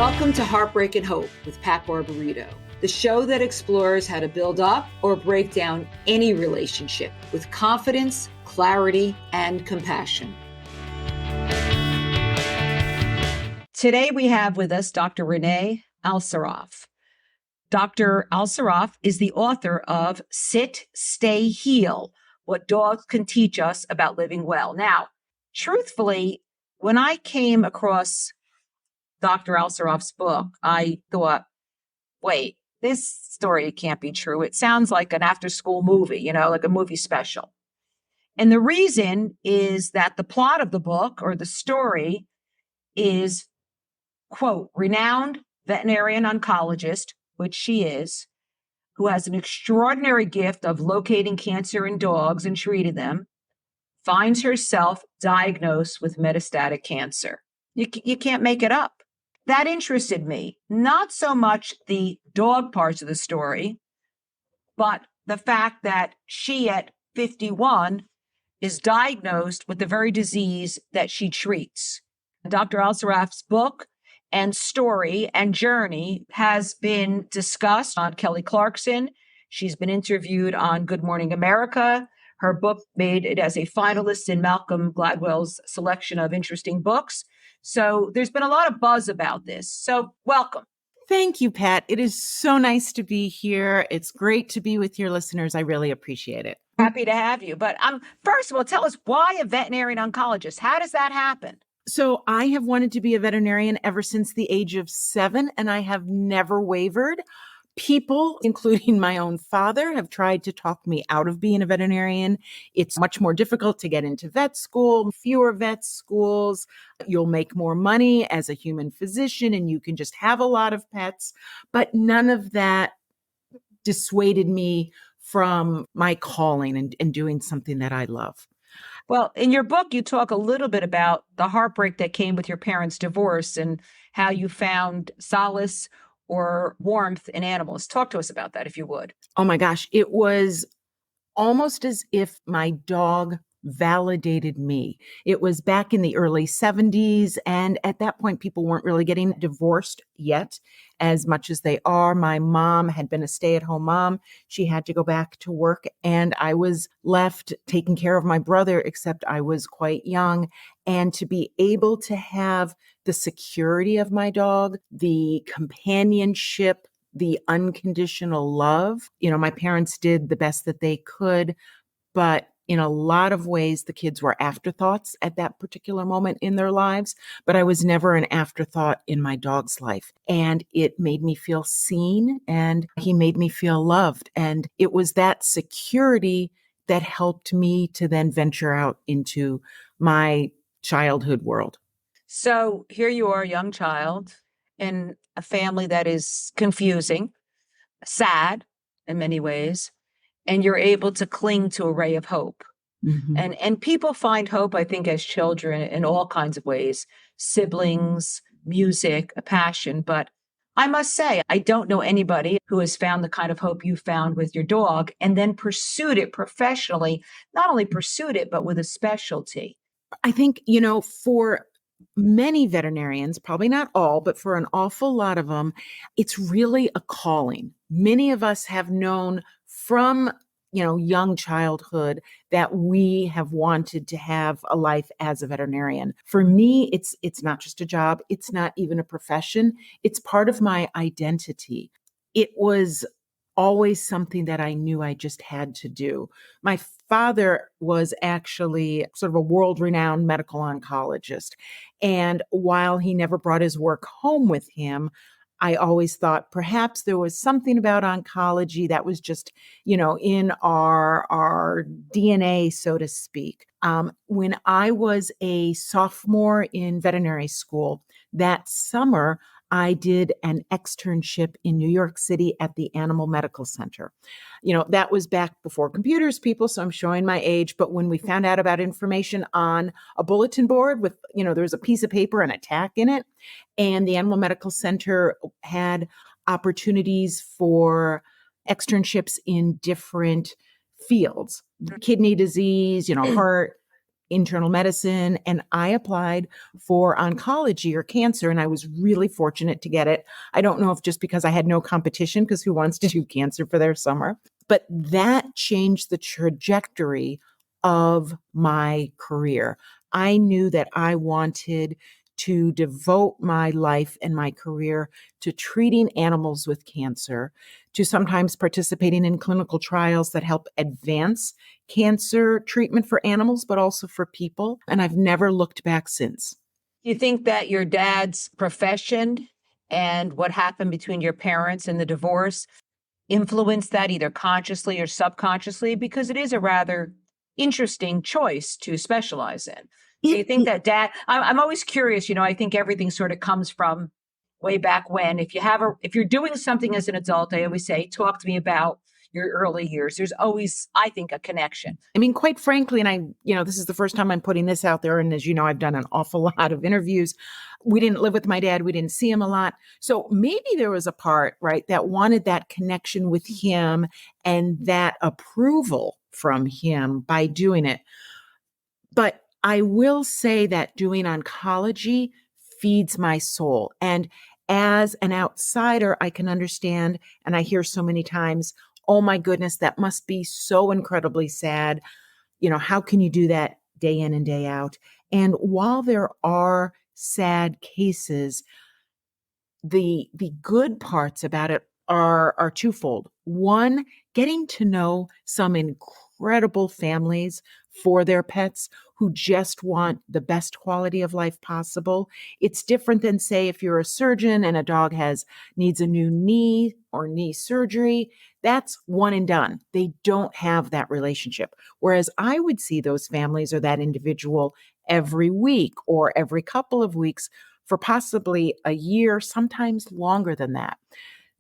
Welcome to Heartbreak and Hope with Pat Barbarito, the show that explores how to build up or break down any relationship with confidence, clarity, and compassion. Today we have with us Dr. Renee Alsarraf. Dr. Alsarraf is the author of Sit, Stay, Heal: What Dogs Can Teach Us About Living Well. Now, truthfully, when I came across Dr. Alsarraf's book, I thought, wait, this story can't be true. It sounds like an after-school movie, like a movie special. And the reason is that the plot of the book or the story is, quote, renowned veterinarian oncologist, which she is, who has an extraordinary gift of locating cancer in dogs and treating them, finds herself diagnosed with metastatic cancer. You can't make it up. That interested me, not so much the dog parts of the story, but the fact that she at 51 is diagnosed with the very disease that she treats. Dr. Alsarraf's book and story and journey has been discussed on Kelly Clarkson. She's been interviewed on Good Morning America. Her book made it as a finalist in Malcolm Gladwell's selection of interesting books. So there's been a lot of buzz about this. So welcome. Thank you, Pat. It is so nice to be here. It's great to be with your listeners. I really appreciate it. Happy to have you. But first of all, tell us, why a veterinarian oncologist? How does that happen? So I have wanted to be a veterinarian ever since the age of 7, and I have never wavered. People, including my own father, have tried to talk me out of being a veterinarian. It's much more difficult to get into vet school, fewer vet schools. You'll make more money as a human physician and you can just have a lot of pets. But none of that dissuaded me from my calling and doing something that I love. Well, in your book, you talk a little bit about the heartbreak that came with your parents' divorce and how you found solace or warmth in animals. Talk to us about that, if you would. Oh my gosh, it was almost as if my dog validated me. It was back in the early 70s. And at that point, people weren't really getting divorced yet as much as they are. My mom had been a stay-at-home mom. She had to go back to work and I was left taking care of my brother, except I was quite young. And to be able to have the security of my dog, the companionship, the unconditional love. My parents did the best that they could, but in a lot of ways, the kids were afterthoughts at that particular moment in their lives, but I was never an afterthought in my dog's life. And it made me feel seen and he made me feel loved. And it was that security that helped me to then venture out into my childhood world. So here you are, a young child in a family that is confusing, sad in many ways, and you're able to cling to a ray of hope. Mm-hmm. And people find hope, I think, as children in all kinds of ways, siblings, music, a passion. But I must say, I don't know anybody who has found the kind of hope you found with your dog and then pursued it professionally, not only pursued it, but with a specialty. I think, for many veterinarians, probably not all, but for an awful lot of them, it's really a calling. Many of us have known from, young childhood that we have wanted to have a life as a veterinarian. For me, it's not just a job. It's not even a profession. It's part of my identity. It was always something that I knew I just had to do. My father was actually sort of a world-renowned medical oncologist. And while he never brought his work home with him, I always thought perhaps there was something about oncology that was just, in our DNA, so to speak. When I was a sophomore in veterinary school, that summer, I did an externship in New York City at the Animal Medical Center. That was back before computers, people, so I'm showing my age. But when we found out about information on a bulletin board with, there was a piece of paper and a tack in it, and the Animal Medical Center had opportunities for externships in different fields, kidney disease, heart, internal medicine, and I applied for oncology or cancer, and I was really fortunate to get it. I don't know if just because I had no competition, because who wants to do cancer for their summer? But that changed the trajectory of my career. I knew that I wanted to devote my life and my career to treating animals with cancer, to sometimes participating in clinical trials that help advance cancer treatment for animals, but also for people. And I've never looked back since. You think that your dad's profession and what happened between your parents and the divorce influenced that either consciously or subconsciously? Because it is a rather interesting choice to specialize in. Do you think that I'm always curious, I think everything sort of comes from way back when. If you're doing something as an adult, I always say, talk to me about your early years. There's always, I think, a connection. I mean, quite frankly, and this is the first time I'm putting this out there. And as you know, I've done an awful lot of interviews. We didn't live with my dad. We didn't see him a lot. So maybe there was a part, right, that wanted that connection with him and that approval from him by doing it. But I will say that doing oncology feeds my soul. And as an outsider, I can understand, and I hear so many times, oh my goodness, that must be so incredibly sad. How can you do that day in and day out? And while there are sad cases, the good parts about it are twofold. One, getting to know some incredible families for their pets who just want the best quality of life possible. It's different than, say, if you're a surgeon and a dog needs a new knee or knee surgery. That's one and done. They don't have that relationship. Whereas I would see those families or that individual every week or every couple of weeks for possibly a year, sometimes longer than that.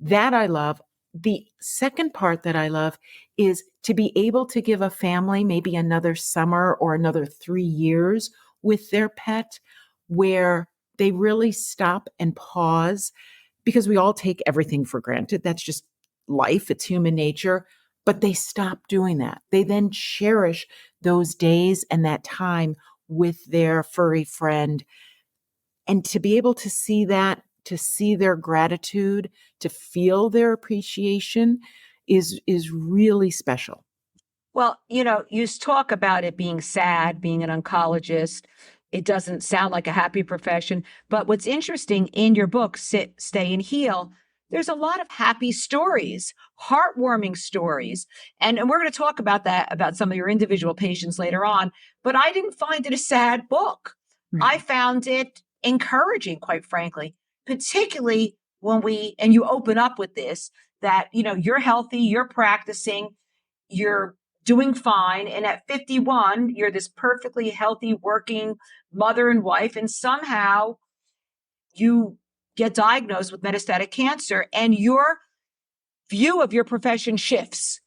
That I love. The second part that I love is to be able to give a family maybe another summer or another 3 years with their pet where they really stop and pause, because we all take everything for granted. That's just life. It's human nature. But they stop doing that. They then cherish those days and that time with their furry friend. And to be able to see that, to see their gratitude, to feel their appreciation is really special. Well, you talk about it being sad, being an oncologist. It doesn't sound like a happy profession. But what's interesting in your book, Sit, Stay, and Heal, there's a lot of happy stories, heartwarming stories. And we're going to talk about that, about some of your individual patients later on. But I didn't find it a sad book. I found it encouraging, quite frankly, particularly and you open up with this, that, you're healthy, you're practicing, you're doing fine. And at 51, you're this perfectly healthy working mother and wife. And somehow you get diagnosed with metastatic cancer and your view of your profession shifts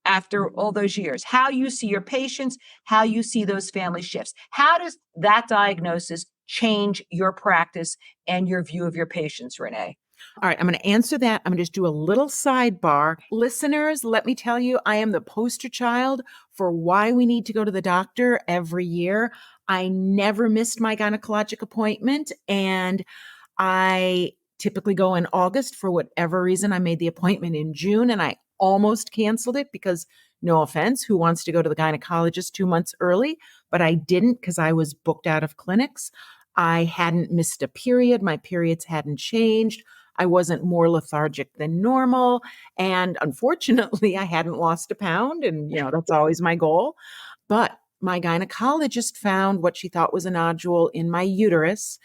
after all those years. How you see your patients, how you see those family shifts. How does that diagnosis change your practice and your view of your patients, Renee? All right, I'm going to answer that. I'm going to just do a little sidebar. Listeners, let me tell you, I am the poster child for why we need to go to the doctor every year. I never missed my gynecologic appointment, and I typically go in August. For whatever reason, I made the appointment in June, and I almost canceled it because, no offense, who wants to go to the gynecologist 2 months early? But I didn't because I was booked out of clinics. I hadn't missed a period. My periods hadn't changed. I wasn't more lethargic than normal. And unfortunately, I hadn't lost a pound. And, that's always my goal. But my gynecologist found what she thought was a nodule in my uterus.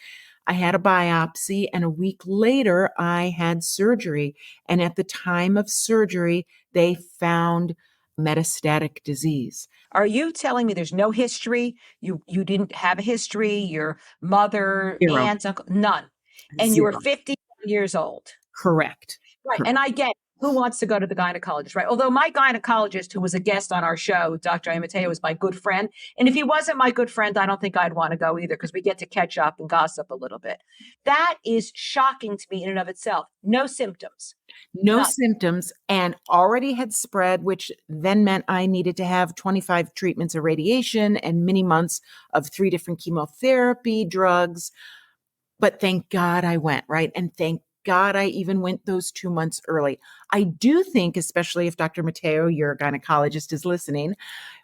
I had a biopsy, and a week later, I had surgery. And at the time of surgery, they found metastatic disease. Are you telling me there's no history? You didn't have a history, your mother, Zero. aunts, uncle, none. And you were Zero. 50 years old. Correct. Right. Correct. And I get Who wants to go to the gynecologist, right? Although my gynecologist, who was a guest on our show, Dr. Amateo, was my good friend. And if he wasn't my good friend, I don't think I'd want to go either, because we get to catch up and gossip a little bit. That is shocking to me in and of itself. No symptoms. No symptoms, and already had spread, which then meant I needed to have 25 treatments of radiation and many months of 3 different chemotherapy drugs. But thank God I went, right? And thank God I even went those 2 months early. I do think, especially if Dr. Mateo, your gynecologist, is listening,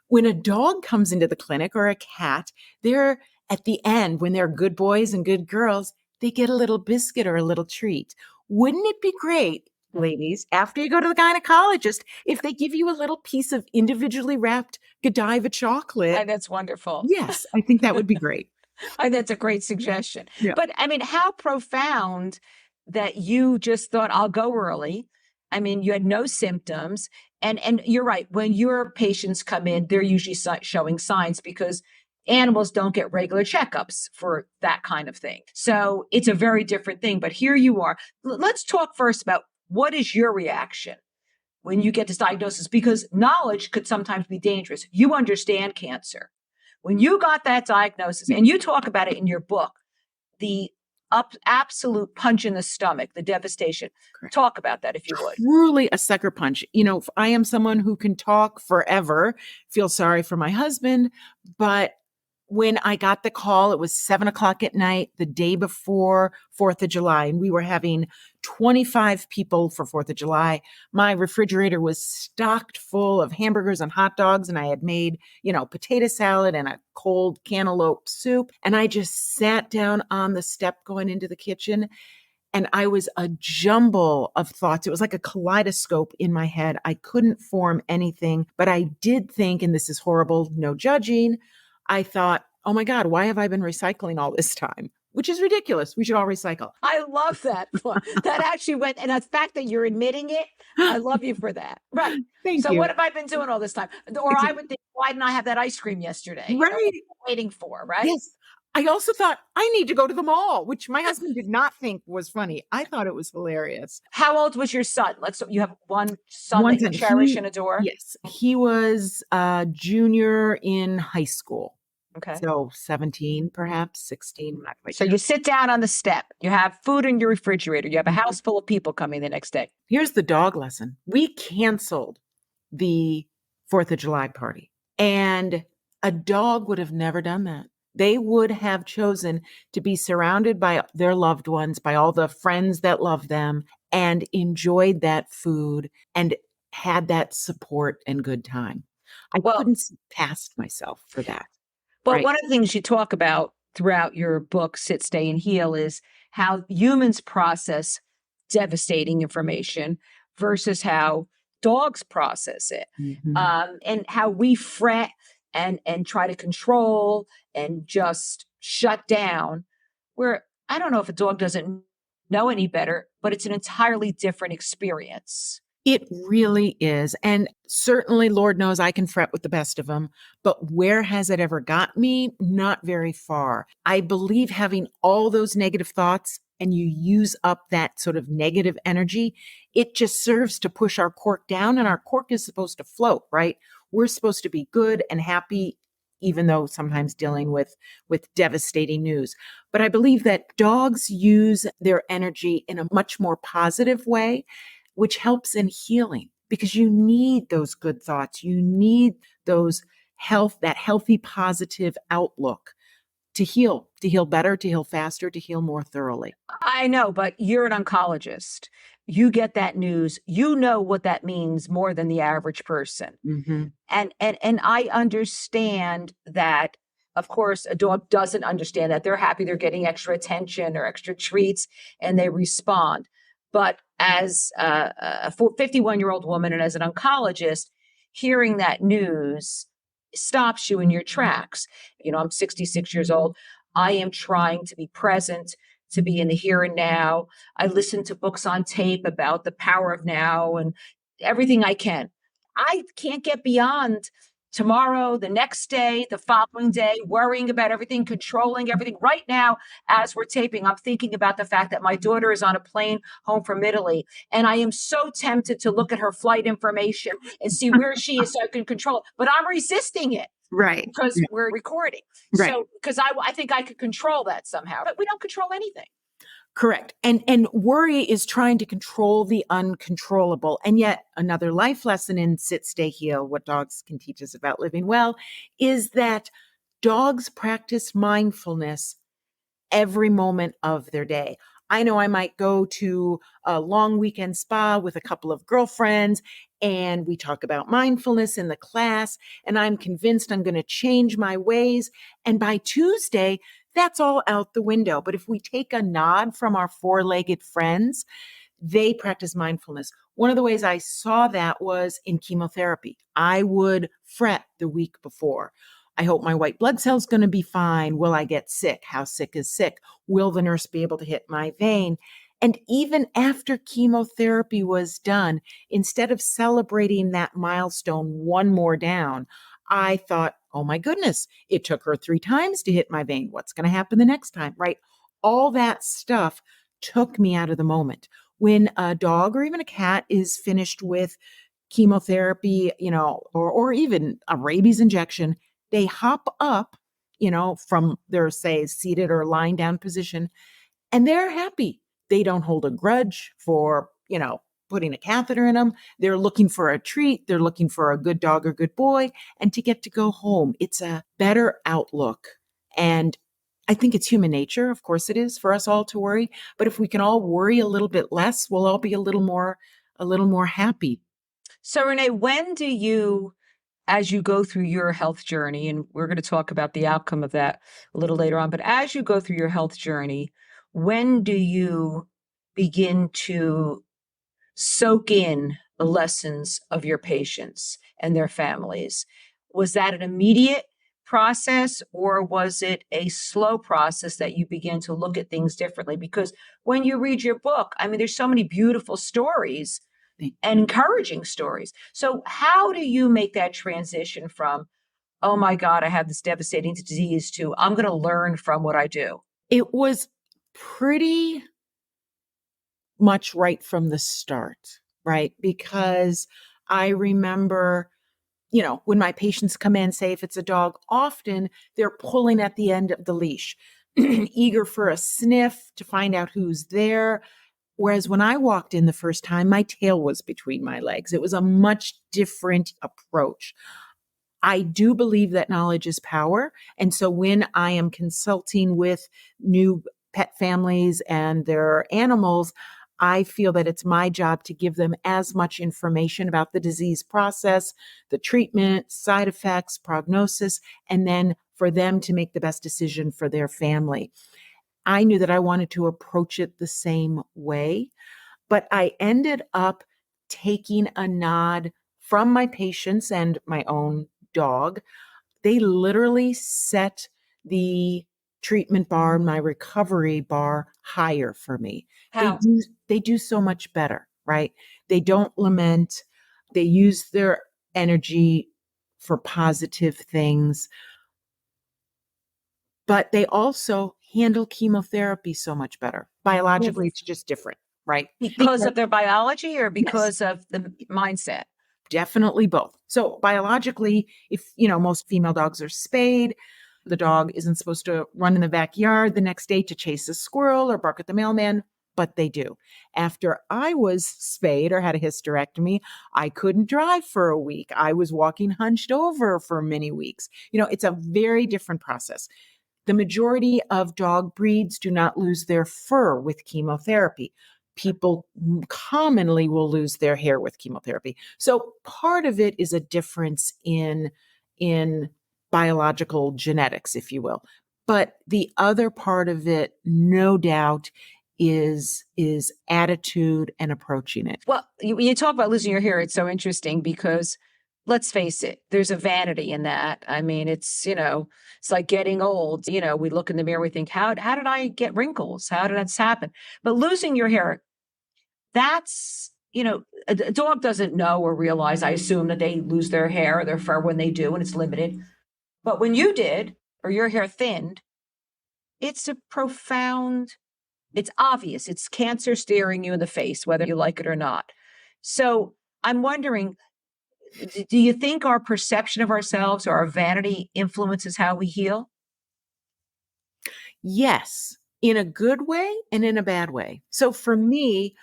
when a dog comes into the clinic or a cat, they're at the end, when they're good boys and good girls, they get a little biscuit or a little treat. Wouldn't it be great, ladies, after you go to the gynecologist, if they give you a little piece of individually wrapped Godiva chocolate? That's wonderful. Yes, I think that would be great. That's a great suggestion. Yeah. But I mean, how profound that you just thought, I'll go early. I mean, you had no symptoms. And you're right. When your patients come in, they're usually showing signs, because animals don't get regular checkups for that kind of thing. So it's a very different thing. But here you are. Let's talk first about, what is your reaction when you get this diagnosis? Because knowledge could sometimes be dangerous. You understand cancer. When you got that diagnosis, and you talk about it in your book, the absolute punch in the stomach, the devastation. Correct. Talk about that, if you would. Truly a sucker punch. You know, I am someone who can talk forever, feel sorry for my husband, but when I got the call, it was 7:00 at night, the day before 4th of July, and we were having 25 people for 4th of July. My refrigerator was stocked full of hamburgers and hot dogs, and I had made, potato salad and a cold cantaloupe soup. And I just sat down on the step going into the kitchen, and I was a jumble of thoughts. It was like a kaleidoscope in my head. I couldn't form anything, but I did think, and this is horrible, no judging, I thought, oh my God, why have I been recycling all this time? Which is ridiculous. We should all recycle. I love that. That actually went, and the fact that you're admitting it, I love you for that. Right. Thank so you. what have I been doing all this time? Or I would think, why didn't I have that ice cream yesterday? Right. What am I waiting for, right? Yes. I also thought, I need to go to the mall, which my husband did not think was funny. I thought it was hilarious. How old was your son? You have one son that you cherish and adore? Yes. He was a junior in high school. Okay. So 17, perhaps 16. So you sit down on the step, you have food in your refrigerator, you have a house full of people coming the next day. Here's the dog lesson. We canceled the 4th of July party, and a dog would have never done that. They would have chosen to be surrounded by their loved ones, by all the friends that love them, and enjoyed that food and had that support and good time. I couldn't see past myself for that. But one of the things you talk about throughout your book, Sit, Stay, and Heal, is how humans process devastating information versus how dogs process it. Mm-hmm. And how we fret and try to control and just shut down, where I don't know if a dog doesn't know any better, but it's an entirely different experience. It really is. And certainly, Lord knows I can fret with the best of them. But where has it ever got me? Not very far. I believe having all those negative thoughts and you use up that sort of negative energy, it just serves to push our cork down, and our cork is supposed to float, right? We're supposed to be good and happy, even though sometimes dealing with devastating news. But I believe that dogs use their energy in a much more positive way, which helps in healing, because you need those good thoughts. You need that healthy, positive outlook to heal better, to heal faster, to heal more thoroughly. I know, but you're an oncologist. You get that news. You know what that means more than the average person. Mm-hmm. And I understand that, of course, a dog doesn't understand that. They're happy they're getting extra attention or extra treats, and they respond. But as a 51-year-old woman and as an oncologist, hearing that news stops you in your tracks. I'm 66 years old. I am trying to be present, to be in the here and now. I listen to books on tape about the power of now and everything I can. I can't get beyond tomorrow, the next day, the following day, worrying about everything, controlling everything. Right now, as we're taping, I'm thinking about the fact that my daughter is on a plane home from Italy, and I am so tempted to look at her flight information and see where she is so I can control it. But I'm resisting it Right. because we're recording. Right. So, because I think I could control that somehow, but we don't control anything. Correct. And worry is trying to control the uncontrollable. And yet another life lesson in Sit, Stay, Heal, what dogs can teach us about living well, is that dogs practice mindfulness every moment of their day. I know I might go to a long weekend spa with a couple of girlfriends and we talk about mindfulness in the class, and I'm convinced I'm going to change my ways. And by Tuesday, that's all out the window. But if we take a nod from our four-legged friends, they practice mindfulness. One of the ways I saw that was in chemotherapy. I would fret the week before. I hope my white blood cell's going to be fine. Will I get sick? How sick is sick? Will the nurse be able to hit my vein? And even after chemotherapy was done, instead of celebrating that milestone one more down, I thought, oh my goodness, it took her 3 times to hit my vein. What's going to happen the next time, right? All that stuff took me out of the moment. When a dog or even a cat is finished with chemotherapy, or even a rabies injection, they hop up, from their, say, seated or lying down position, and they're happy. They don't hold a grudge for, putting a catheter in them. They're looking for a treat. They're looking for a good dog or good boy and to get to go home. It's a better outlook. And I think it's human nature. Of course it is for us all to worry, but if we can all worry a little bit less, we'll all be a little more happy. So, Renee, when do you, as you go through your health journey, and we're going to talk about the outcome of that a little later on, but as you go through your health journey, when do you begin to soak in the lessons of your patients and their families? Was that an immediate process, or was it a slow process that you began to look at things differently? Because when you read your book, I mean, there's so many beautiful stories and encouraging stories. So how do you make that transition from, oh my God, I have this devastating disease, to I'm going to learn from what I do? It was pretty much right from the start, right? Because I remember, when my patients come in, say if it's a dog, often they're pulling at the end of the leash, eager for a sniff to find out who's there. Whereas when I walked in the first time, my tail was between my legs. It was a much different approach. I do believe that knowledge is power. And so when I am consulting with new pet families and their animals, I feel that it's my job to give them as much information about the disease process, the treatment, side effects, prognosis, and then for them to make the best decision for their family. I knew that I wanted to approach it the same way, but I ended up taking a nod from my patients and my own dog. They literally set the treatment bar, my recovery bar, higher for me. How? They do so much better, right? They don't lament. They use their energy for positive things, but they also handle chemotherapy so much better. Biologically, it's just different, right? Because of their biology, or Yes. because of the mindset? Definitely both. So biologically, if most female dogs are spayed, the dog isn't supposed to run in the backyard the next day to chase a squirrel or bark at the mailman, but they do. After I was spayed or had a hysterectomy, I couldn't drive for a week. I was walking hunched over for many weeks. It's a very different process. The majority of dog breeds do not lose their fur with chemotherapy. People commonly will lose their hair with chemotherapy. So part of it is a difference in biological genetics, if you will. But the other part of it, no doubt, is attitude and approaching it. Well, you talk about losing your hair. It's so interesting because, let's face it, there's a vanity in that. I mean, it's like getting old. We look in the mirror, we think, how did I get wrinkles? How did that happen? But losing your hair, that's, a dog doesn't know or realize, I assume, that they lose their hair or their fur when they do, and it's limited. But when you did, or your hair thinned, it's a profound, it's obvious. It's cancer staring you in the face, whether you like it or not. So I'm wondering, do you think our perception of ourselves or our vanity influences how we heal? Yes, in a good way and in a bad way. So for me,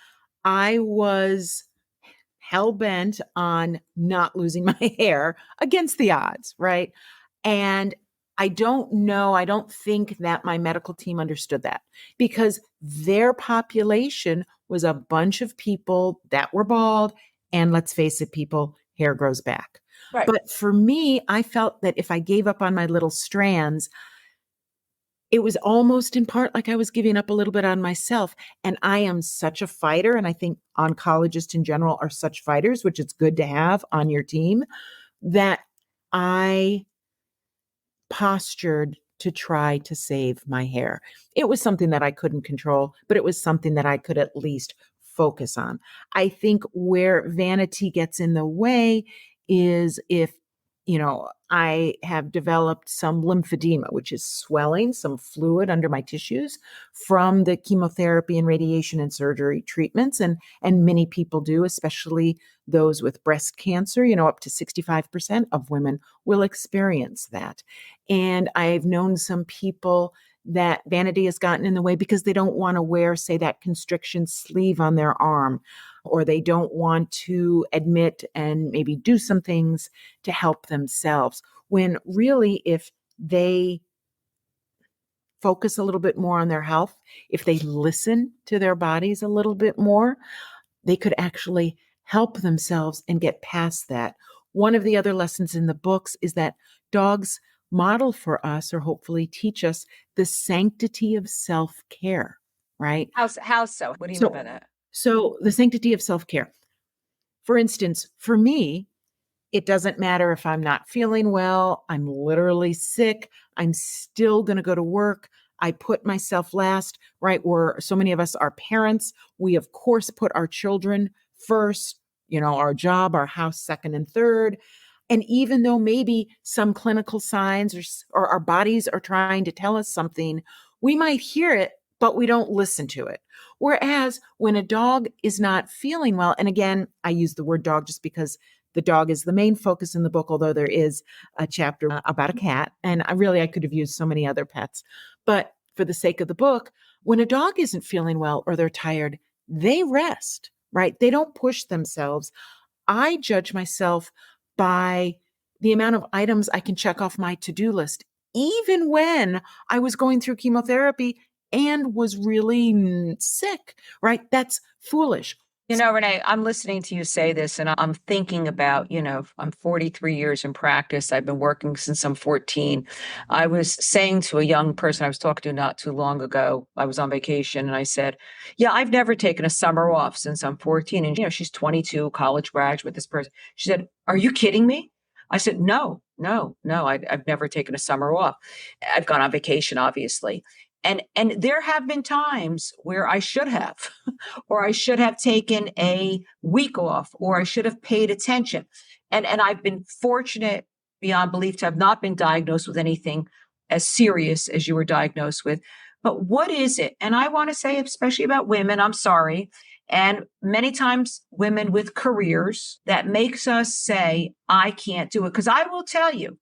I was hell bent on not losing my hair against the odds, right? And I don't know, I don't think that my medical team understood that because their population was a bunch of people that were bald. And let's face it, people, hair grows back. Right. But for me, I felt that if I gave up on my little strands, it was almost in part like I was giving up a little bit on myself. And I am such a fighter. And I think oncologists in general are such fighters, which it's good to have on your team, that I postured to try to save my hair. It was something that I couldn't control, but it was something that I could at least focus on. I think where vanity gets in the way is if, I have developed some lymphedema, which is swelling, some fluid under my tissues from the chemotherapy and radiation and surgery treatments. And many people do, especially those with breast cancer, up to 65% of women will experience that. And I've known some people that vanity has gotten in the way because they don't want to wear, say, that constriction sleeve on their arm, or they don't want to admit and maybe do some things to help themselves. When really, if they focus a little bit more on their health, if they listen to their bodies a little bit more, they could actually help themselves and get past that. One of the other lessons in the books is that dogs model for us, or hopefully teach us, the sanctity of self-care, right? How so? What do you mean by So, that? so the sanctity of self-care. For instance, for me, it doesn't matter if I'm not feeling well, I'm literally sick, I'm still going to go to work. I put myself last, right? Where so many of us are parents. We, of course, put our children first, our job, our house second and third. And even though maybe some clinical signs or our bodies are trying to tell us something, we might hear it, but we don't listen to it. Whereas when a dog is not feeling well, and again, I use the word dog just because the dog is the main focus in the book, although there is a chapter about a cat. And I could have used so many other pets. But for the sake of the book, when a dog isn't feeling well or they're tired, they rest, right? They don't push themselves. I judge myself by the amount of items I can check off my to-do list, even when I was going through chemotherapy and was really sick, right? That's foolish. Renee, I'm listening to you say this and I'm thinking about, I'm 43 years in practice. I've been working since I'm 14. I was saying to a young person I was talking to not too long ago, I was on vacation and I said, yeah, I've never taken a summer off since I'm 14. And, she's 22, college graduate, this person. She said, are you kidding me? I said, no, no, no, I've never taken a summer off. I've gone on vacation, obviously. And there have been times where I should have, or I should have taken a week off, or I should have paid attention. And I've been fortunate beyond belief to have not been diagnosed with anything as serious as you were diagnosed with. But what is it? And I want to say, especially about women, I'm sorry. And many times women with careers that makes us say, I can't do it. Because I will tell you,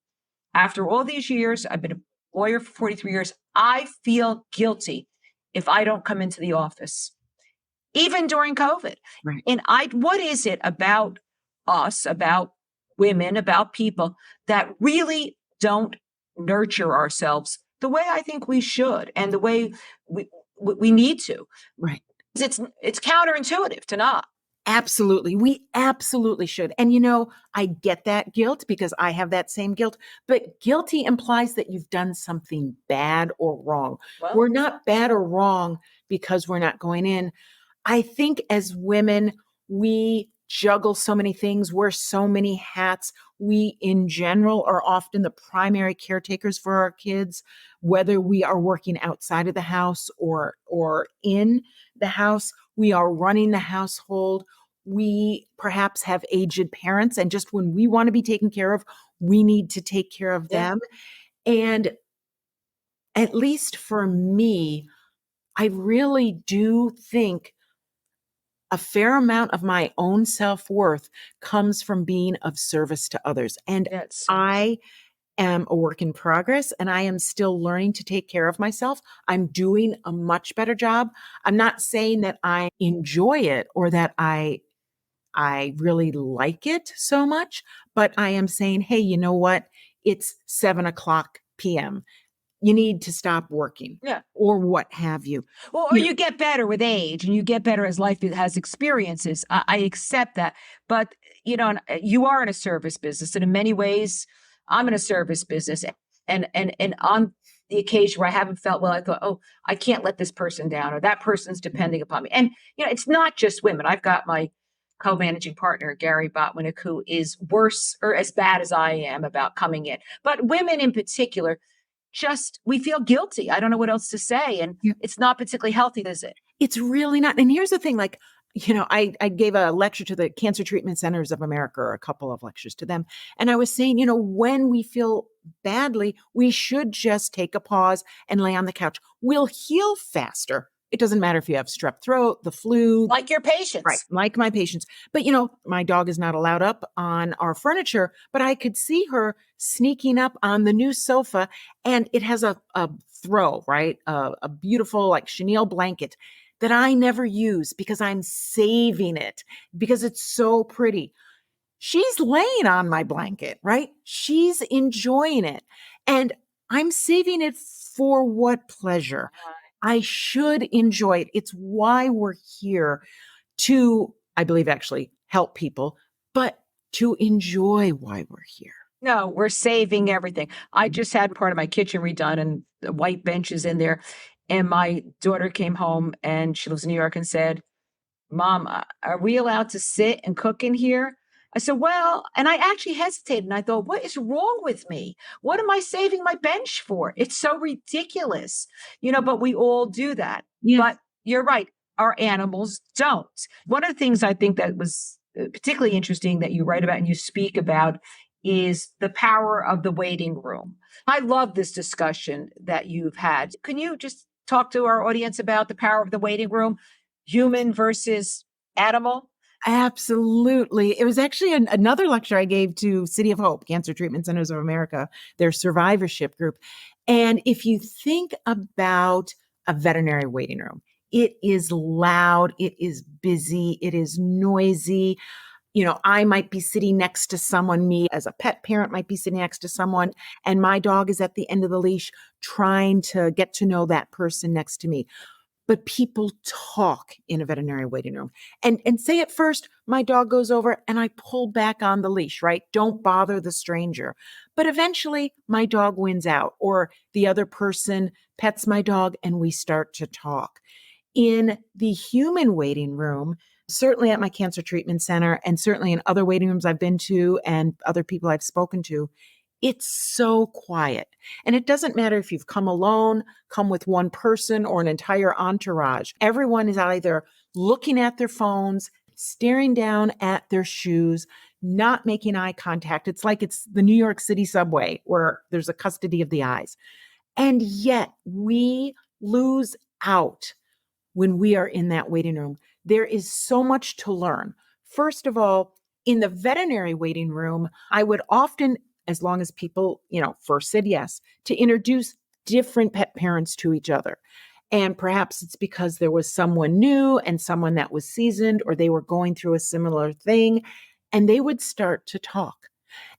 after all these years, I've been a lawyer for 43 years. I feel guilty if I don't come into the office, even during COVID. Right. And what is it about us, about women, about people that really don't nurture ourselves the way I think we should and the way we need to? Right. It's counterintuitive to not. Absolutely. We absolutely should. And I get that guilt because I have that same guilt, but guilty implies that you've done something bad or wrong. Well, We're not bad or wrong because we're not going in. I think as women, we juggle so many things, wear so many hats. We, in general, are often the primary caretakers for our kids, whether we are working outside of the house or in the house. We are running the household. we perhaps have aged parents, and just when we want to be taken care of, we need to take care of Yeah. them. And at least for me, I really do think a fair amount of my own self-worth comes from being of service to others. And Yes. I am a work in progress, and I am still learning to take care of myself. I'm doing a much better job. I'm not saying that I enjoy it or that I really like it so much, but I am saying, hey, you know what? It's 7 o'clock p.m. You need to stop working, Yeah. or what have you. Well, or You know, you get better with age and you get better as life has experiences. I accept that. But, you are in a service business. And in many ways, I'm in a service business. And on the occasion where I haven't felt well, I thought, oh, I can't let this person down or that person's depending upon me. And, it's not just women. I've got my co-managing partner, Gary Botwinick, who is worse or as bad as I am about coming in. But women in particular, just we feel guilty. I don't know what else to say. And yeah. it's not particularly healthy, is it? It's really not. And here's the thing, like, I gave a lecture to the Cancer Treatment Centers of America, or a couple of lectures to them. And I was saying, when we feel badly, we should just take a pause and lay on the couch. We'll heal faster. It doesn't matter if you have strep throat, the flu. Like your Right, patients. like my patients. But, my dog is not allowed up on our furniture, but I could see her sneaking up on the new sofa, and it has a throw, right? A beautiful, like, chenille blanket that I never use because I'm saving it because it's so pretty. She's laying on my blanket, right? She's enjoying it. And I'm saving it for what pleasure? I should enjoy it. It's why we're here, to, I believe, actually help people, but to enjoy why we're here. No, we're saving everything. I just had part of my kitchen redone and the white bench is in there. And my daughter came home and she lives in New York and said, Mom, are we allowed to sit and cook in here? I said, well, and I actually hesitated and I thought, what is wrong with me? What am I saving my bench for? It's so ridiculous, but we all do that. Yes. But you're right. Our animals don't. One of the things I think that was particularly interesting that you write about and you speak about is the power of the waiting room. I love this discussion that you've had. Can you just talk to our audience about the power of the waiting room? Human versus animal? Absolutely. It was actually another lecture I gave to City of Hope, Cancer Treatment Centers of America, their survivorship group. And if you think about a veterinary waiting room, it is loud, it is busy, it is noisy. I might be sitting next to someone, me as a pet parent might be sitting next to someone, and my dog is at the end of the leash trying to get to know that person next to me. But people talk in a veterinary waiting room. And say at first, my dog goes over and I pull back on the leash, right? Don't bother the stranger. But eventually my dog wins out, or the other person pets my dog and we start to talk. In the human waiting room, certainly at my cancer treatment center, and certainly in other waiting rooms I've been to and other people I've spoken to, it's so quiet. And it doesn't matter if you've come alone, come with one person, or an entire entourage. Everyone is either looking at their phones, staring down at their shoes, not making eye contact. It's like it's the New York City subway where there's a custody of the eyes. And yet we lose out when we are in that waiting room. There is so much to learn. First of all, in the veterinary waiting room, I would often, as long as people, first said yes, to introduce different pet parents to each other. And perhaps it's because there was someone new and someone that was seasoned, or they were going through a similar thing, and they would start to talk.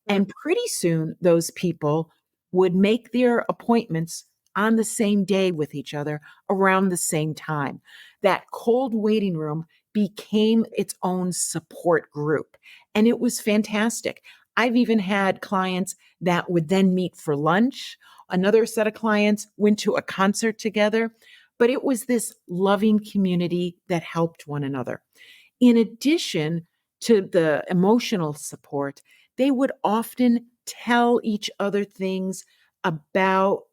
And pretty soon, those people would make their appointments on the same day with each other around the same time. That cold waiting room became its own support group, and it was fantastic. I've even had clients that would then meet for lunch. Another set of clients went to a concert together, but it was this loving community that helped one another. In addition to the emotional support, they would often tell each other things about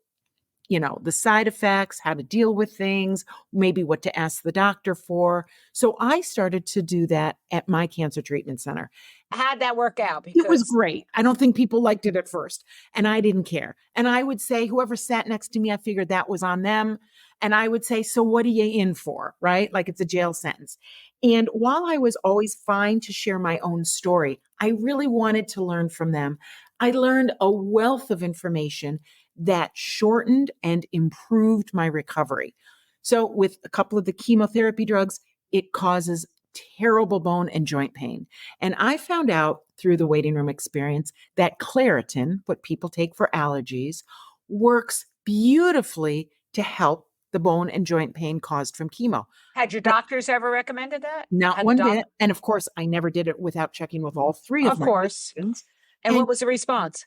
the side effects, how to deal with things, maybe what to ask the doctor for. So I started to do that at my cancer treatment center. How'd that work out? It was Because great. I don't think people liked it at first, and I didn't care. And I would say, whoever sat next to me, I figured that was on them. And I would say, so what are you in for? Right? Like it's a jail sentence. And while I was always fine to share my own story, I really wanted to learn from them. I learned a wealth of information that shortened and improved my recovery. So, with a couple of the chemotherapy drugs, it causes terrible bone and joint pain. And I found out through the waiting room experience that Claritin, what people take for allergies, works beautifully to help the bone and joint pain caused from chemo. had your doctors ever recommended that? Not Had the one doc? bit. And of course, I never did it without checking with all three of Of my course. physicians. And And what was the response?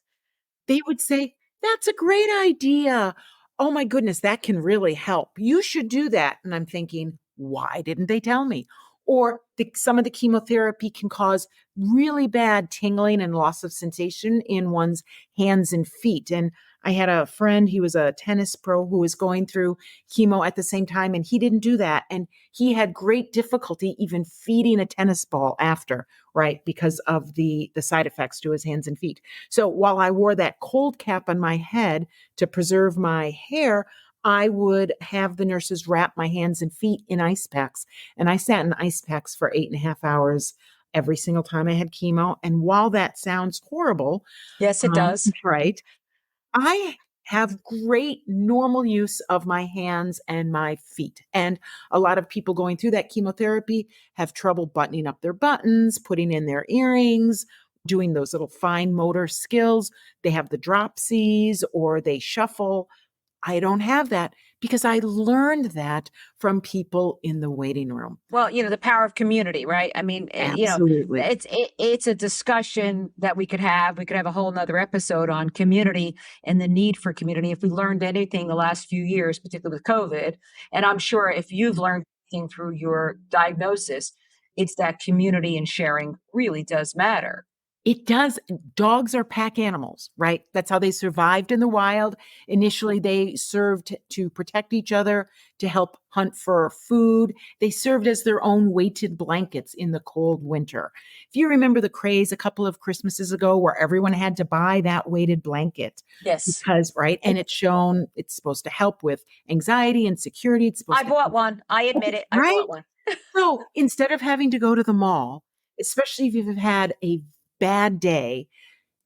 they would say, "That's a great idea. Oh my goodness, that can really help. You should do that." And I'm thinking, why didn't they tell me? Or some of the chemotherapy can cause really bad tingling and loss of sensation in one's hands and feet. And I had a friend, he was a tennis pro who was going through chemo at the same time, and he didn't do that. And he had great difficulty even feeding a tennis ball after, right? Because of the side effects to his hands and feet. So while I wore that cold cap on my head to preserve my hair, I would have the nurses wrap my hands and feet in ice packs. And I sat in ice packs for 8.5 hours every single time I had chemo. And while that sounds horrible, Yes, it does. right, I have great normal use of my hands and my feet. And a lot of people going through that chemotherapy have trouble buttoning up their buttons, putting in their earrings, doing those little fine motor skills. They have the dropsies or they shuffle. I don't have that because I learned that from people in the waiting room. Well, the power of community, right? I mean, Absolutely. it's a discussion that we could have. We could have a whole nother episode on community and the need for community. If we learned anything the last few years, particularly with COVID, and I'm sure if you've learned anything through your diagnosis, it's that community and sharing really does matter. It does. Dogs are pack animals, right? That's how they survived in the wild. Initially, they served to protect each other, to help hunt for food. They served as their own weighted blankets in the cold winter. If you remember the craze a couple of Christmases ago where everyone had to buy that weighted blanket Yes. because, right? And it's supposed to help with anxiety and security. It's supposed I bought one. I admit it. I right? bought one. So instead of having to go to the mall, especially if you've had a bad day,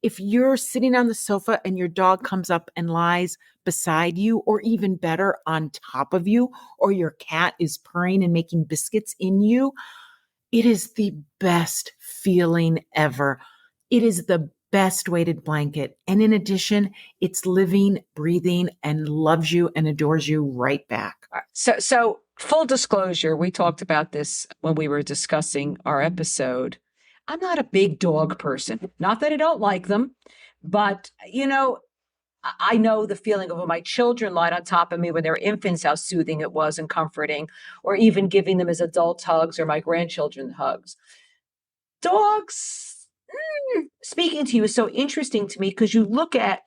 if you're sitting on the sofa and your dog comes up and lies beside you, or even better, on top of you, or your cat is purring and making biscuits in you, it is the best feeling ever. It is the best weighted blanket. And in addition, it's living, breathing, and loves you and adores you right back. So full disclosure, we talked about this when we were discussing our episode. I'm not a big dog person. Not that I don't like them, but I know the feeling of when my children lied on top of me when they were infants, how soothing it was and comforting, or even giving them as adults hugs or my grandchildren hugs. Dogs, speaking to you is so interesting to me because you look at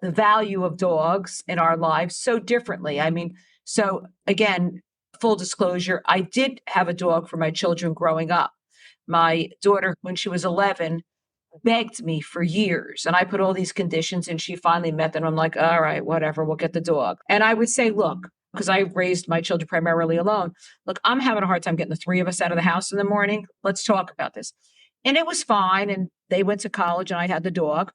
the value of dogs in our lives so differently. I mean, so again, full disclosure, I did have a dog for my children growing up. My daughter, when she was 11, begged me for years. And I put all these conditions and she finally met them. I'm like, all right, whatever, we'll get the dog. And I would say, look, because I raised my children primarily alone, look, I'm having a hard time getting the three of us out of the house in the morning. Let's talk about this. And it was fine. And they went to college and I had the dog.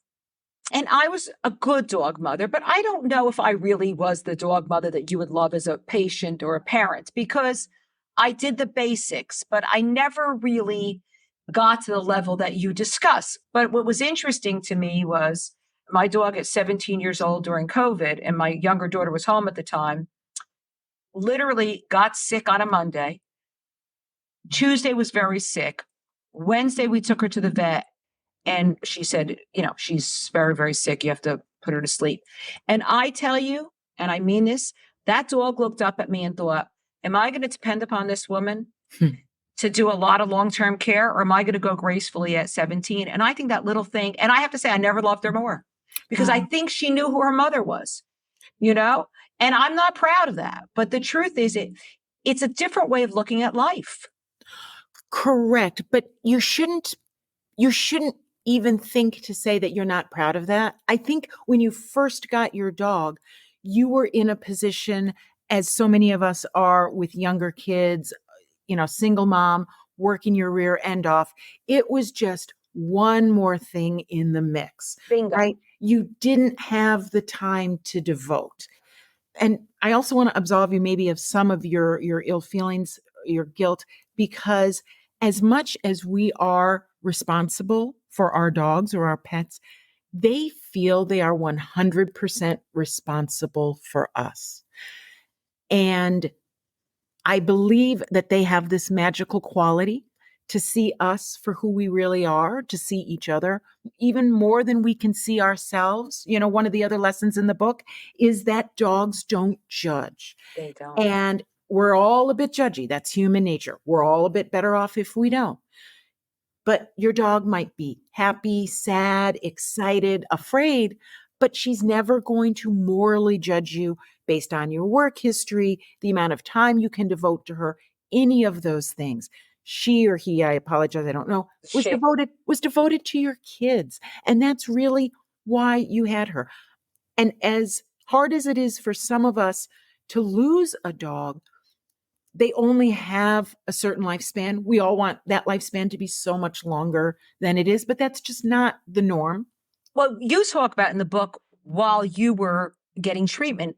And I was a good dog mother, but I don't know if I really was the dog mother that you would love as a patient or a parent because I did the basics, but I never really got to the level that you discuss. But what was interesting to me was my dog at 17 years old during COVID, and my younger daughter was home at the time, literally got sick on a Monday. Tuesday was very sick. Wednesday, we took her to the vet. And she said, she's very, very sick. You have to put her to sleep. And I tell you, and I mean this, that dog looked up at me and thought, am I going to depend upon this woman to do a lot of long-term care, or am I going to go gracefully at 17? And I think that little thing, and I have to say, I never loved her more because I think she knew who her mother was, And I'm not proud of that. But the truth is, it's a different way of looking at life. Correct. But you shouldn't even think to say that you're not proud of that. I think when you first got your dog, you were in a position, as so many of us are with younger kids, single mom, working your rear end off. It was just one more thing in the mix. Bingo. Right? You didn't have the time to devote. And I also want to absolve you maybe of some of your ill feelings, your guilt, because as much as we are responsible for our dogs or our pets, they feel they are 100% responsible for us. And I believe that they have this magical quality to see us for who we really are, to see each other, even more than we can see ourselves. One of the other lessons in the book is that dogs don't judge. They don't. And we're all a bit judgy. That's human nature. We're all a bit better off if we don't. But your dog might be happy, sad, excited, afraid, but she's never going to morally judge you based on your work history, the amount of time you can devote to her, any of those things. She or he, I apologize, I don't know, was devoted to your kids. And that's really why you had her. And as hard as it is for some of us to lose a dog, they only have a certain lifespan. We all want that lifespan to be so much longer than it is, but that's just not the norm. Well, you talk about in the book, while you were getting treatment,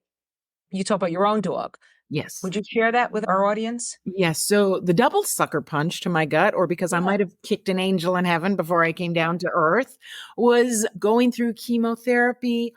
you talk about your own dog. Yes. Would you share that with our audience? Yes. So the double sucker punch to my gut, or because I might have kicked an angel in heaven before I came down to earth, was going through chemotherapy.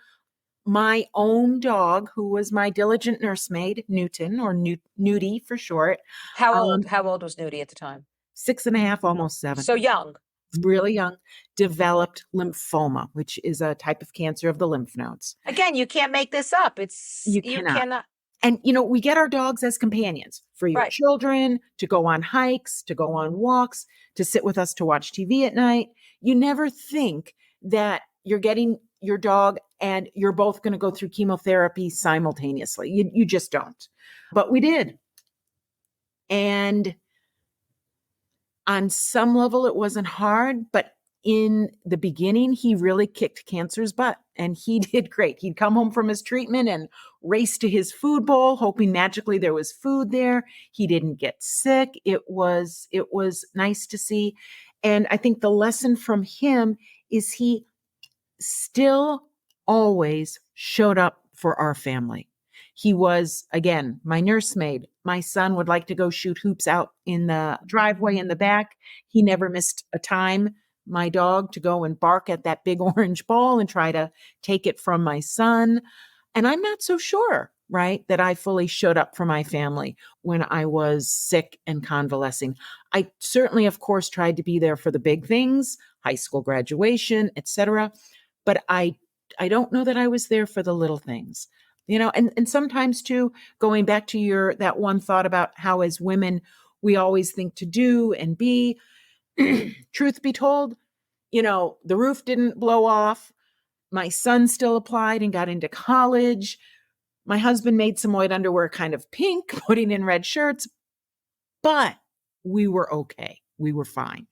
My own dog, who was my diligent nursemaid, Newton, or Nudie for short. How old was Nudie at the time? 6.5, almost 7. So young. Really young, developed lymphoma, which is a type of cancer of the lymph nodes. Again, you can't make this up. You cannot. And, we get our dogs as companions for your children, to go on hikes, to go on walks, to sit with us to watch TV at night. You never think that you're getting your dog and you're both going to go through chemotherapy simultaneously. You just don't. But we did. And on some level, it wasn't hard, but in the beginning, he really kicked cancer's butt, and he did great. He'd come home from his treatment and race to his food bowl, hoping magically there was food there. He didn't get sick. It was nice to see. And I think the lesson from him is he still always showed up for our family. He was, again, my nursemaid. My son would like to go shoot hoops out in the driveway in the back. He never missed a time, my dog, to go and bark at that big orange ball and try to take it from my son. And I'm not so sure, right, that I fully showed up for my family when I was sick and convalescing. I certainly, of course, tried to be there for the big things, high school graduation, etc. But I don't know that I was there for the little things. And sometimes too, going back to that one thought about how as women, we always think to do and be. Truth be told, the roof didn't blow off. My son still applied and got into college. My husband made some white underwear kind of pink, putting in red shirts, but we were okay. We were fine.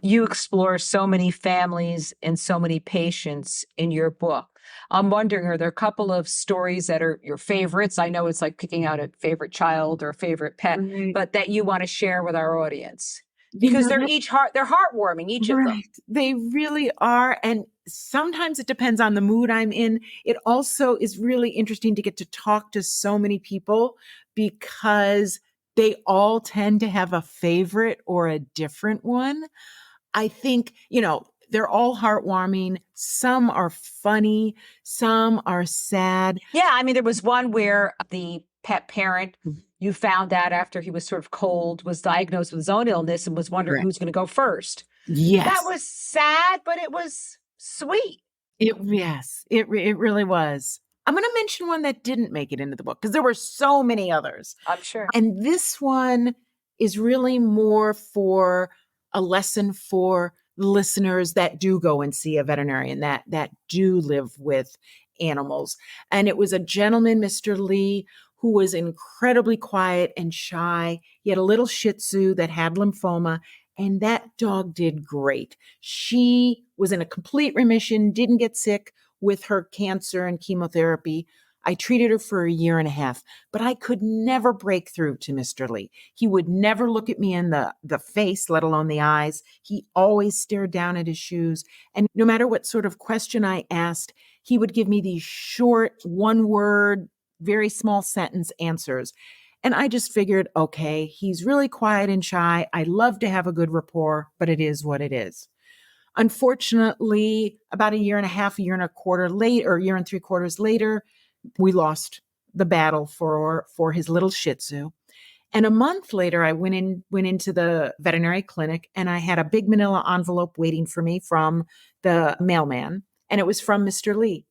You explore so many families and so many patients in your book. I'm wondering, are there a couple of stories that are your favorites? I know it's like picking out a favorite child or a favorite pet, but that you want to share with our audience. Because they're heartwarming, each of them. They really are. And sometimes it depends on the mood I'm in. It also is really interesting to get to talk to so many people because they all tend to have a favorite or a different one. I think, they're all heartwarming. Some are funny. Some are sad. Yeah. I mean, there was one where the pet parent, you found out after he was sort of cold, was diagnosed with his own illness and was wondering who's going to go first. Yes. That was sad, but it was sweet. It really was. I'm going to mention one that didn't make it into the book because there were so many others. I'm sure. And this one is really more for a lesson for listeners that do go and see a veterinarian, that do live with animals. And it was a gentleman, Mr. Lee, who was incredibly quiet and shy. He had a little Shih Tzu that had lymphoma, and that dog did great. She was in a complete remission, didn't get sick with her cancer and chemotherapy. I treated her for a year and a half, but I could never break through to Mr. Lee. He would never look at me in the face, let alone the eyes. He always stared down at his shoes. And no matter what sort of question I asked, he would give me these short, one word, very small sentence answers. And I just figured, okay, he's really quiet and shy. I love to have a good rapport, but it is what it is. Unfortunately, about a year and a half, a year and a quarter later, or a year and 3/4 later, we lost the battle for his little Shih Tzu. And a month later, I went into the veterinary clinic, and I had a big manila envelope waiting for me from the mailman, and it was from Mr. Lee.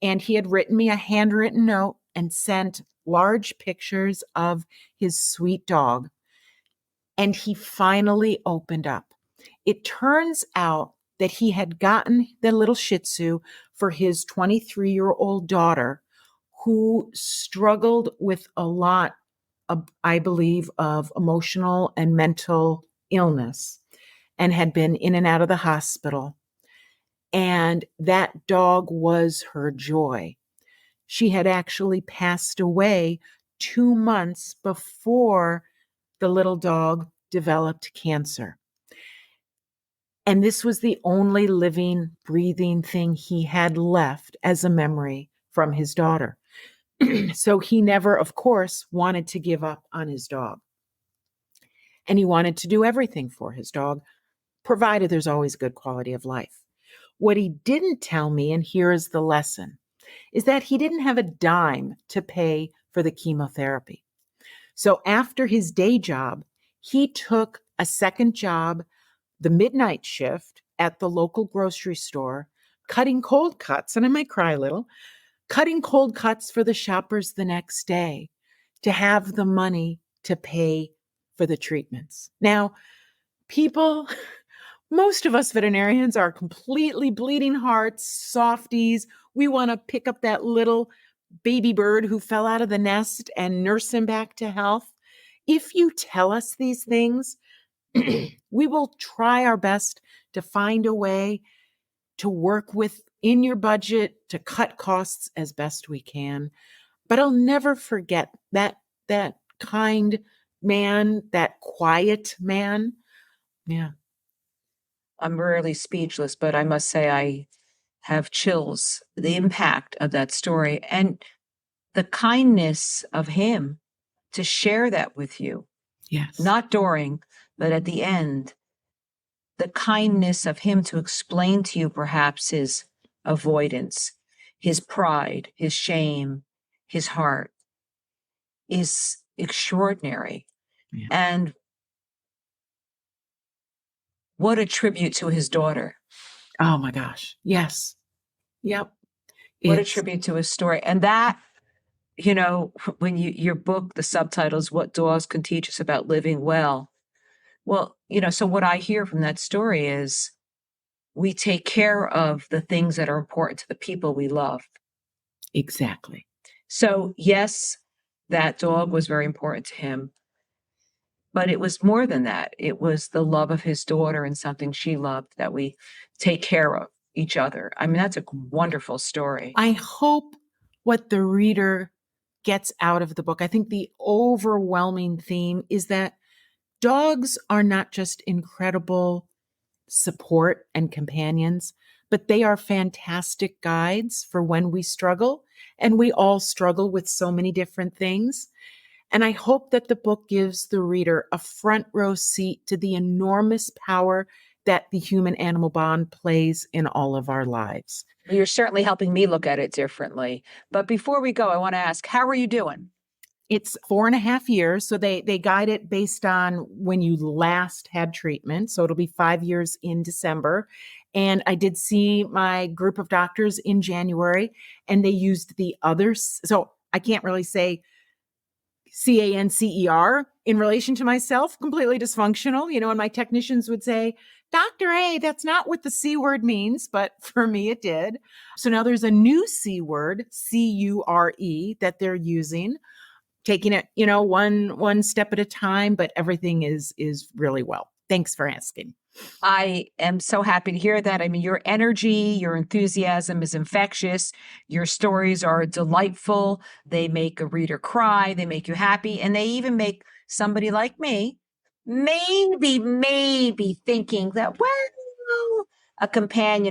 And he had written me a handwritten note and sent large pictures of his sweet dog. And he finally opened up. It turns out that he had gotten the little Shih Tzu for his 23-year-old daughter, who struggled with a lot of, I believe, of emotional and mental illness and had been in and out of the hospital. And that dog was her joy. She had actually passed away 2 months before the little dog developed cancer. And this was the only living, breathing thing he had left as a memory from his daughter. So he never, of course, wanted to give up on his dog. And he wanted to do everything for his dog, provided there's always good quality of life. What he didn't tell me, and here is the lesson, is that he didn't have a dime to pay for the chemotherapy. So after his day job, he took a second job, the midnight shift at the local grocery store, cutting cold cuts, and I might cry a little, cutting cold cuts for the shoppers the next day to have the money to pay for the treatments. Now, people, most of us veterinarians are completely bleeding hearts, softies. We want to pick up that little baby bird who fell out of the nest and nurse him back to health. If you tell us these things, we will try our best to find a way to work within your budget to cut costs as best we can. But I'll never forget that kind man, that quiet man. Yeah. I'm rarely speechless, but I must say I have chills. The impact of that story and the kindness of him to share that with you, Yes. not during, but at the end. The kindness of him to explain to you perhaps his avoidance, his pride, his shame, his heart is extraordinary. Yeah. And what a tribute to his daughter. Oh my gosh. Yes. Yep. What a tribute to his story. And that, you know, when your book, the subtitles, What Dogs Can Teach Us About Living Well. Well, you know, so what I hear from that story is we take care of the things that are important to the people we love. Exactly. So yes, that dog was very important to him, but it was more than that. It was the love of his daughter and something she loved that we take care of each other. I mean, that's a wonderful story. I hope what the reader gets out of the book, I think the overwhelming theme is that dogs are not just incredible support and companions, but they are fantastic guides for when we struggle. And we all struggle with so many different things. And I hope that the book gives the reader a front row seat to the enormous power that the human animal bond plays in all of our lives. You're certainly helping me look at it differently. But before we go, I want to ask, how are you doing? It's 4.5 years. So they guide it based on when you last had treatment. So it'll be 5 years in December. And I did see my group of doctors in January, and they used the others. So I can't really say CANCER in relation to myself, completely dysfunctional, you know, and my technicians would say Dr. A, that's not what the C word means, but for me it did. So now there's a new C word, C-U-R-E, that they're using, taking it, one step at a time, but everything is really well. Thanks for asking. I am so happy to hear that. I mean, your energy, your enthusiasm is infectious. Your stories are delightful. They make a reader cry. They make you happy. And they even make somebody like me maybe thinking that, well, a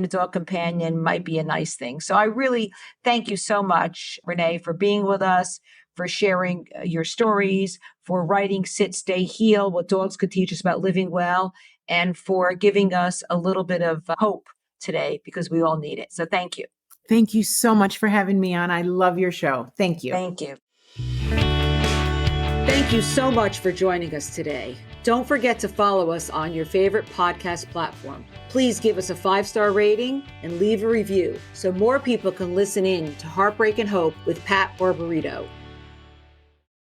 dog companion might be a nice thing. So I really thank you so much, Renee, for being with us, for sharing your stories, for writing Sit, Stay, Heal, What Dogs Could Teach Us About Living Well, and for giving us a little bit of hope today, because we all need it. So thank you. Thank you so much for having me on. I love your show. Thank you. Thank you. Thank you so much for joining us today. Don't forget to follow us on your favorite podcast platform. Please give us a 5-star rating and leave a review so more people can listen in to Heartbreak and Hope with Pat Barbarito.